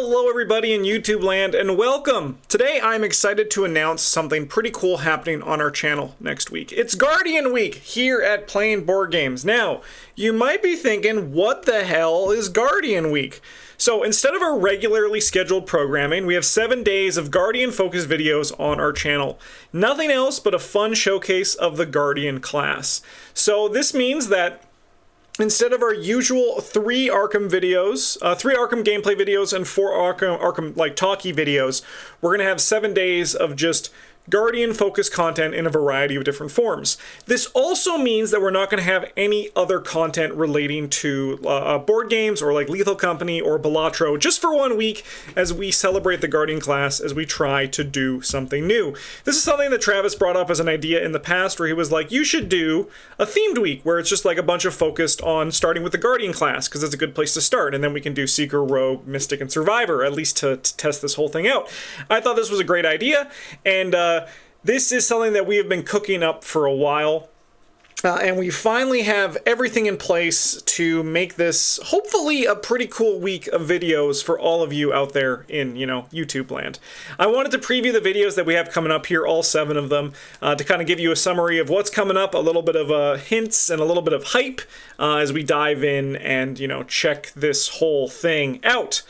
Hello everybody in YouTube land and welcome! Today I'm excited to announce something pretty cool happening on our channel next week. It's Guardian Week here at Playing Board Games. Now, you might be thinking, what the hell is Guardian Week? So instead of our regularly scheduled programming, we have 7 days of Guardian focused videos on our channel. Nothing else but a fun showcase of the Guardian class. So this means that instead of our usual 3 Arkham videos, 3 Arkham gameplay videos and 4 Arkham like talkie videos, we're going to have 7 days of just Guardian-focused content in a variety of different forms. This also means that we're not going to have any other content relating to board games or like Lethal Company or Balatro just for 1 week as we celebrate the Guardian class, as we try to do something new. This is something that Travis brought up as an idea in the past where he was like, you should do a themed week where it's just like a bunch of focused on starting with the Guardian class because it's a good place to start, and then we can do Seeker, Rogue, Mystic, and Survivor, at least to test this whole thing out. I thought this was a great idea, and this is something that we have been cooking up for a while, and we finally have everything in place to make this hopefully a pretty cool week of videos for all of you out there in, YouTube land. I wanted to preview the videos that we have coming up here, all 7 of them, to kind of give you a summary of what's coming up, a little bit of hints and a little bit of hype as we dive in and, check this whole thing out.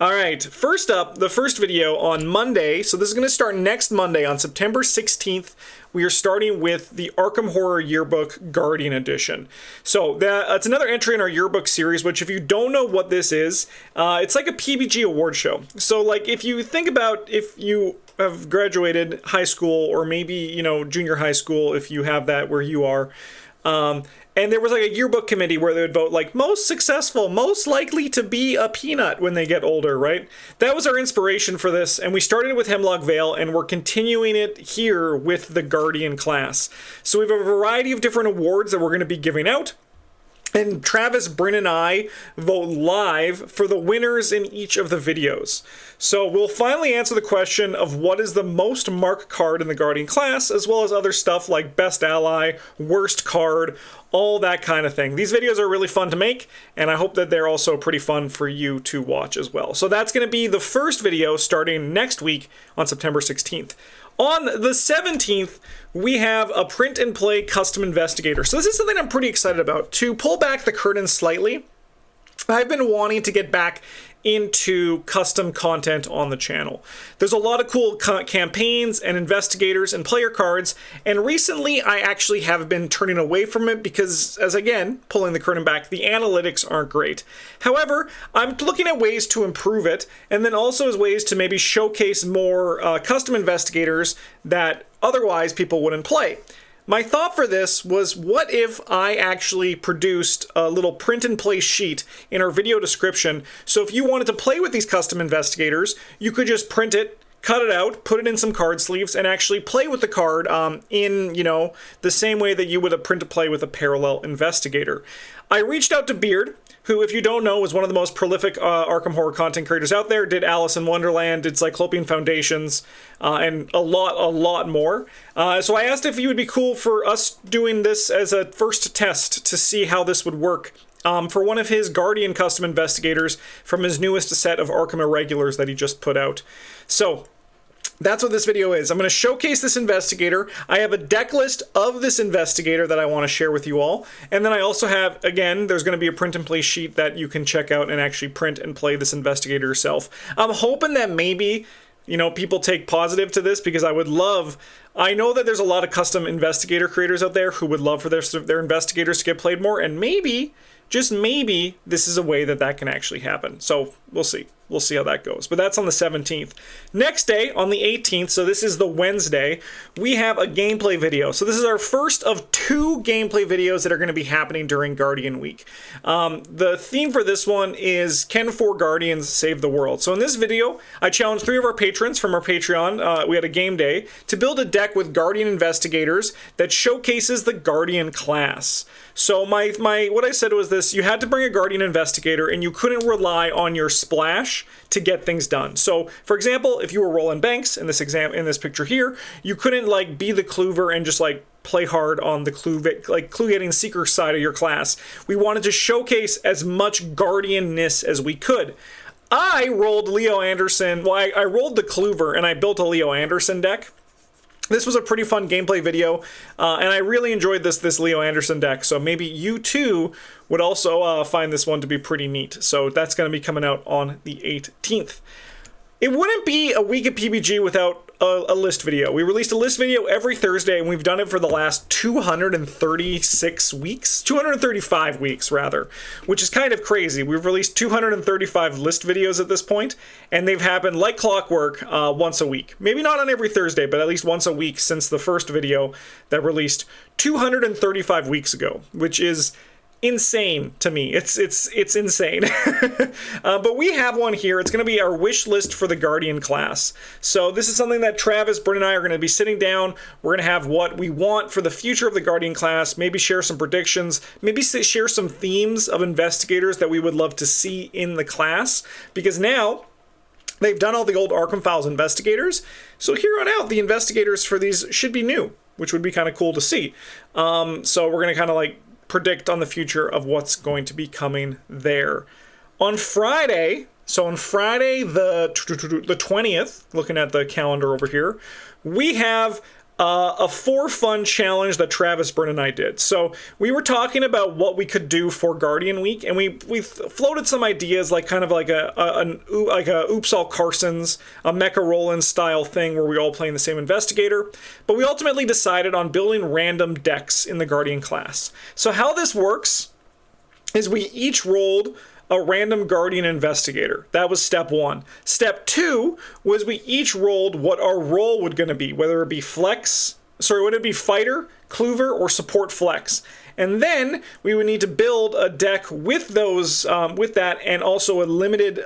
Alright, first up, the first video on Monday, so this is going to start next Monday on September 16th, we are starting with the Arkham Horror Yearbook Guardian Edition. So it's another entry in our yearbook series, which if you don't know what this is, it's like a PBG award show. So like if you think about if you have graduated high school or maybe, junior high school if you have that where you are, and there was like a yearbook committee where they would vote like most successful, most likely to be a peanut when they get older, right? That was our inspiration for this, and we started with Hemlock Vale, and we're continuing it here with the Guardian class. So we have a variety of different awards that we're going to be giving out. And Travis, Bryn, and I vote live for the winners in each of the videos. So we'll finally answer the question of what is the most marked card in the Guardian class, as well as other stuff like best ally, worst card, all that kind of thing. These videos are really fun to make, and I hope that they're also pretty fun for you to watch as well. So that's going to be the first video starting next week on September 16th. On the 17th, we have a print and play custom investigator. So this is something I'm pretty excited about. To pull back the curtain slightly, I've been wanting to get back into custom content on the channel. There's a lot of cool campaigns and investigators and player cards, and recently I actually have been turning away from it because, as again, pulling the curtain back, the analytics aren't great. However, I'm looking at ways to improve it, and then also as ways to maybe showcase more custom investigators that otherwise people wouldn't play. My thought for this was, what if I actually produced a little print and play sheet in our video description, so if you wanted to play with these custom investigators, you could just print it, cut it out, put it in some card sleeves, and actually play with the card in, the same way that you would have print to play with a parallel investigator. I reached out to Beard, who, if you don't know, is one of the most prolific Arkham Horror content creators out there, did Alice in Wonderland, did Cyclopean Foundations, and a lot more. So I asked if he would be cool for us doing this as a first test to see how this would work for one of his Guardian custom investigators from his newest set of Arkham Irregulars that he just put out. So that's what this video is. I'm going to showcase this investigator. I have a deck list of this investigator that I want to share with you all. And then I also have, again, there's going to be a print and play sheet that you can check out and actually print and play this investigator yourself. I'm hoping that maybe, people take positive to this, because I know that there's a lot of custom investigator creators out there who would love for their investigators to get played more, and maybe, just maybe, this is a way that can actually happen. So we'll see. We'll see how that goes. But that's on the 17th. Next day, on the 18th, so this is the Wednesday, we have a gameplay video. So this is our first of 2 gameplay videos that are going to be happening during Guardian Week. The theme for this one is, can 4 Guardians save the world? So in this video, I challenged 3 of our patrons from our Patreon, we had a game day, to build a deck with Guardian investigators that showcases the Guardian class. So what I said was this: you had to bring a Guardian investigator, and you couldn't rely on your splash to get things done. So, for example, if you were Roland Banks in this picture here, you couldn't like be the Kluver and just like play hard on the clue getting seeker side of your class. We wanted to showcase as much guardianness as we could. I rolled Leo Anderson. Well, I rolled the Kluver and I built a Leo Anderson deck. This was a pretty fun gameplay video, and I really enjoyed this Leo Anderson deck, so maybe you too would also find this one to be pretty neat. So that's going to be coming out on the 18th. It wouldn't be a week of PBG without a list video. We released a list video every Thursday, and we've done it for the last 236 weeks, 235 weeks rather, which is kind of crazy. We've released 235 list videos at this point, and they've happened like clockwork once a week. Maybe not on every Thursday, but at least once a week since the first video that released 235 weeks ago, which is insane to me. It's insane. But we have one here. It's going to be our wish list for the Guardian class. So this is something that Travis, Bryn, and I are going to be sitting down. We're going to have what we want for the future of the Guardian class, maybe share some predictions, maybe share some themes of investigators that we would love to see in the class, because now they've done all the old Arkham Files investigators. So here on out, the investigators for these should be new, which would be kind of cool to see. So we're going to kind of like predict on the future of what's going to be coming there. On Friday, so on Friday the 20th, looking at the calendar over here, we have a for fun challenge that Travis, Bryn, and I did. So we were talking about what we could do for Guardian Week, and we floated some ideas, like kind of like a Oops All Carsons, a Mecha Rollins style thing where we all playing the same investigator. But we ultimately decided on building random decks in the Guardian class. So how this works is we each rolled a random Guardian investigator. That was step one. Step two was we each rolled what our role would going to be, whether it be would it be fighter, Kluver, or support flex. And then we would need to build a deck with those, with that, and also a limited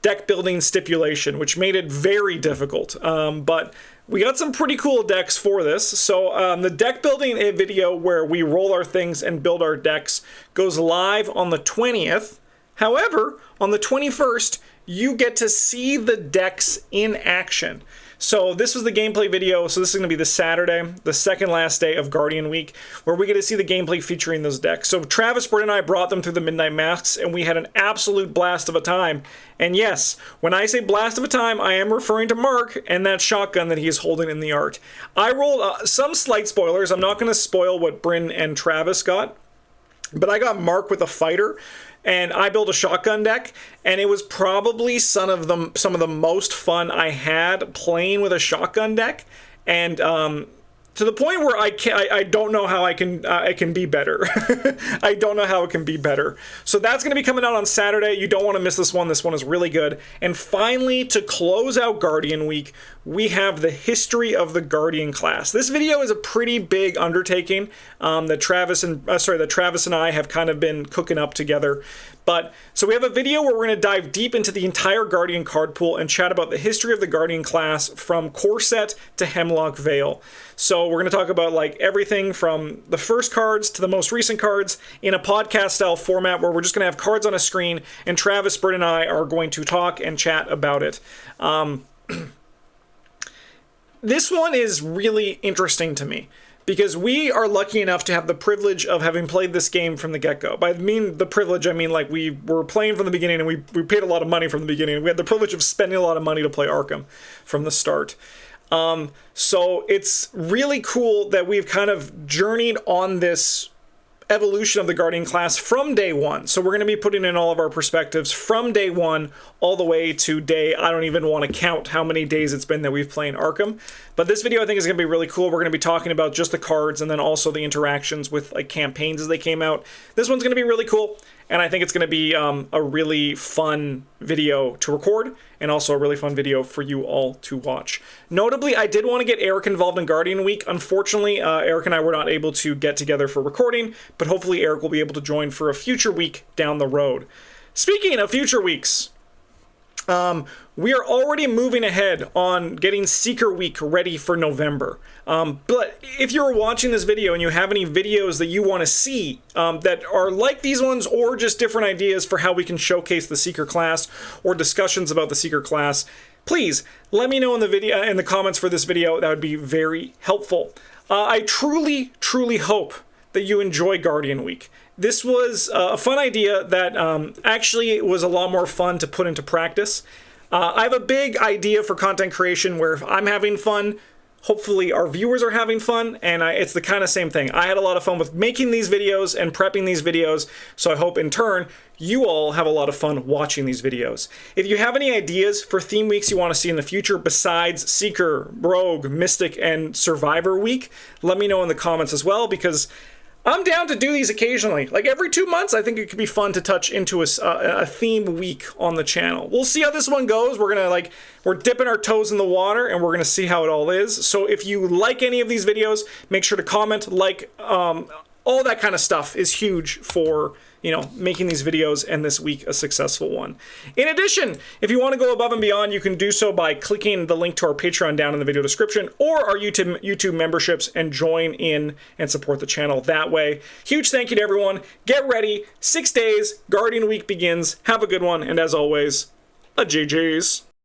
deck building stipulation, which made it very difficult. But we got some pretty cool decks for this. So the deck building video where we roll our things and build our decks goes live on the 20th. However, on the 21st, you get to see the decks in action. So this was the gameplay video. So this is going to be the Saturday, the second last day of Guardian Week, where we get to see the gameplay featuring those decks. So Travis, Bryn, and I brought them through the Midnight Masks, and we had an absolute blast of a time. And yes, when I say blast of a time, I am referring to Mark and that shotgun that he is holding in the art. I rolled some slight spoilers. I'm not going to spoil what Bryn and Travis got, but I got Mark with a fighter, and I built a shotgun deck, and it was probably some of the most fun I had playing with a shotgun deck, and to the point where I don't know how I can be better. I don't know how it can be better. So that's going to be coming out on Saturday. You don't want to miss this one. This one is really good. And finally, to close out Guardian Week, we have the history of the Guardian class. This video is a pretty big undertaking that Travis and I have kind of been cooking up together. But so we have a video where we're going to dive deep into the entire Guardian card pool and chat about the history of the Guardian class from Core Set to Hemlock Vale. So we're going to talk about like everything from the first cards to the most recent cards in a podcast style format where we're just going to have cards on a screen, and Travis, Bryn, and I are going to talk and chat about it. This one is really interesting to me, because we are lucky enough to have the privilege of having played this game from the get-go. By the privilege, I mean like we were playing from the beginning, and we paid a lot of money from the beginning. We had the privilege of spending a lot of money to play Arkham from the start. So it's really cool that we've kind of journeyed on this evolution of the Guardian class from day one. So we're going to be putting in all of our perspectives from day one all the way to day, I don't even want to count how many days it's been that we've played Arkham. But this video I think is going to be really cool. We're going to be talking about just the cards and then also the interactions with like campaigns as they came out. This one's going to be really cool, and I think it's going to be a really fun video to record, and also a really fun video for you all to watch. Notably, I did want to get Eric involved in Guardian Week. Unfortunately, Eric and I were not able to get together for recording, but hopefully Eric will be able to join for a future week down the road. Speaking of future weeks, we are already moving ahead on getting Seeker Week ready for November. But if you're watching this video and you have any videos that you want to see that are like these ones, or just different ideas for how we can showcase the Seeker class or discussions about the Seeker class, please let me know in the comments for this video. That would be very helpful. I truly hope that you enjoy Guardian Week. this was a fun idea that actually was a lot more fun to put into practice. I have a big idea for content creation where if I'm having fun, hopefully our viewers are having fun, and it's the kind of same thing. I had a lot of fun with making these videos and prepping these videos, so I hope in turn you all have a lot of fun watching these videos. If you have any ideas for theme weeks you want to see in the future besides Seeker, Rogue, Mystic, and Survivor Week, let me know in the comments as well, because I'm down to do these occasionally. Like every 2 months, I think it could be fun to touch into a theme week on the channel. We'll see how this one goes. We're dipping our toes in the water, and we're gonna see how it all is. So if you like any of these videos, make sure to comment, like, all that kind of stuff is huge for, you know, making these videos and this week a successful one. In addition, if you want to go above and beyond, you can do so by clicking the link to our Patreon down in the video description or our YouTube memberships and join in and support the channel that way. Huge thank you to everyone. Get ready. 6 days. Guardian Week begins. Have a good one. And as always, a GG's.